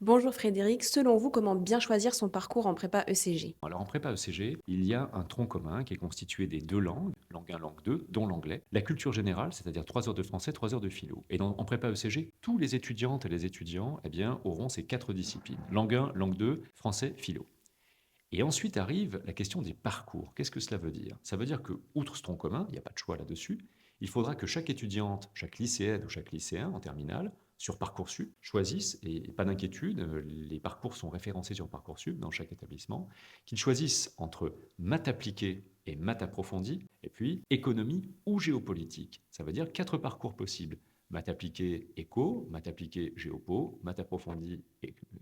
Bonjour Frédéric, selon vous, comment bien choisir son parcours en prépa ECG? Alors en prépa ECG, il y a un tronc commun qui est constitué des deux langues, langue 1, langue 2, dont l'anglais, la culture générale, c'est-à-dire 3 heures de français, 3 heures de philo. Et en prépa ECG, tous les étudiantes et les étudiants auront ces 4 disciplines, langue 1, langue 2, français, philo. Et ensuite arrive la question des parcours. Qu'est-ce que cela veut dire? Ça veut dire que, outre ce tronc commun, il n'y a pas de choix là-dessus, il faudra que chaque étudiante, chaque lycéenne ou chaque lycéen en terminale, sur Parcoursup, choisisse, et pas d'inquiétude, les parcours sont référencés sur Parcoursup dans chaque établissement, qu'ils choisissent entre maths appliquées et maths approfondies, et puis économie ou géopolitique. Ça veut dire 4 parcours possibles. Maths appliquées éco, maths appliquées géopo, maths approfondies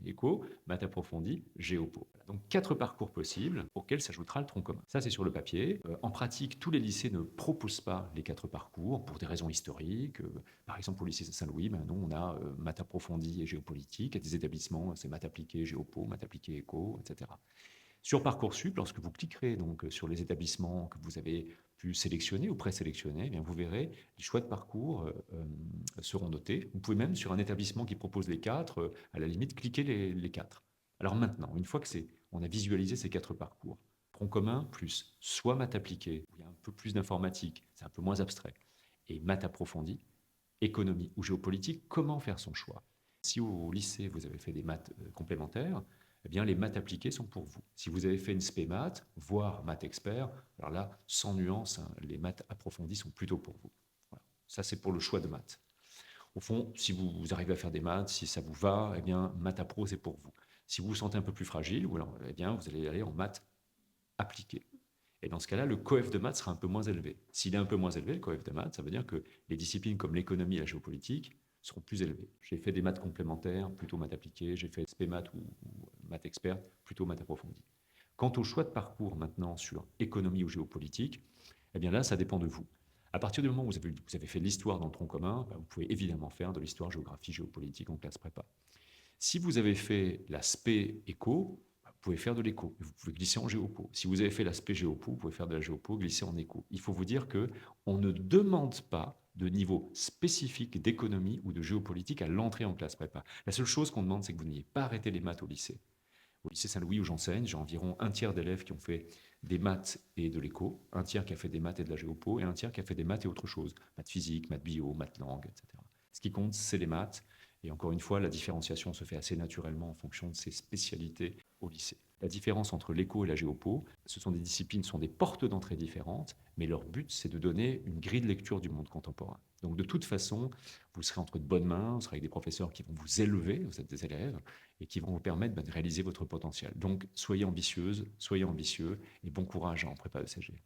éco, maths approfondies géopo. Voilà. Donc 4 parcours possibles auxquels s'ajoutera le tronc commun. Ça c'est sur le papier. En pratique, tous les lycées ne proposent pas les 4 parcours pour des raisons historiques. Par exemple, au lycée Saint-Louis, ben, nous on a maths approfondies et géopolitique. Il y a des établissements, c'est maths appliquées géopo, maths appliquées éco, etc. Sur Parcoursup, lorsque vous cliquerez donc sur les établissements que vous avez pu sélectionner ou présélectionner, eh bien vous verrez les choix de parcours seront notés. Vous pouvez même, sur un établissement qui propose les 4, à la limite, cliquer les 4. Alors maintenant, une fois que on a visualisé ces 4 parcours, tronc commun plus soit maths appliquées, où il y a un peu plus d'informatique, c'est un peu moins abstrait, et maths approfondies, économie ou géopolitique, comment faire son choix? Si au lycée, vous avez fait des maths complémentaires, eh bien, les maths appliquées sont pour vous. Si vous avez fait une spé maths, voire maths expert, alors là, sans nuance, hein, les maths approfondies sont plutôt pour vous. Voilà. Ça, c'est pour le choix de maths. Au fond, si vous arrivez à faire des maths, si ça vous va, eh bien, maths appro, c'est pour vous. Si vous vous sentez un peu plus fragile, ou alors, eh bien, vous allez aller en maths appliquées. Et dans ce cas-là, le coef de maths sera un peu moins élevé. S'il est un peu moins élevé, le coef de maths, ça veut dire que les disciplines comme l'économie et la géopolitique seront plus élevées. J'ai fait des maths complémentaires, plutôt maths appliquées, j'ai fait spé maths ou maths expert, plutôt maths approfondies. Quant au choix de parcours maintenant sur économie ou géopolitique, eh bien là, ça dépend de vous. À partir du moment où vous avez fait l'histoire dans le tronc commun, vous pouvez évidemment faire de l'histoire, géographie, géopolitique en classe prépa. Si vous avez fait la spé éco, vous pouvez faire de l'éco, vous pouvez glisser en géopo. Si vous avez fait la spé géopo, vous pouvez faire de la géopo, glisser en éco. Il faut vous dire que on ne demande pas de niveau spécifique d'économie ou de géopolitique à l'entrée en classe prépa. La seule chose qu'on demande, c'est que vous n'ayez pas arrêté les maths au lycée. Au lycée Saint-Louis où j'enseigne, j'ai environ un tiers d'élèves qui ont fait des maths et de l'éco, un tiers qui a fait des maths et de la géopo, et un tiers qui a fait des maths et autre chose, maths physique, maths bio, maths langue, etc. Ce qui compte, c'est les maths. Et encore une fois, la différenciation se fait assez naturellement en fonction de ses spécialités au lycée. La différence entre l'éco et la géopo, ce sont des disciplines, ce sont des portes d'entrée différentes, mais leur but, c'est de donner une grille de lecture du monde contemporain. Donc de toute façon, vous serez entre de bonnes mains, vous serez avec des professeurs qui vont vous élever, vous êtes des élèves, et qui vont vous permettre de réaliser votre potentiel. Donc soyez ambitieuse, soyez ambitieux, et bon courage en prépa ECG.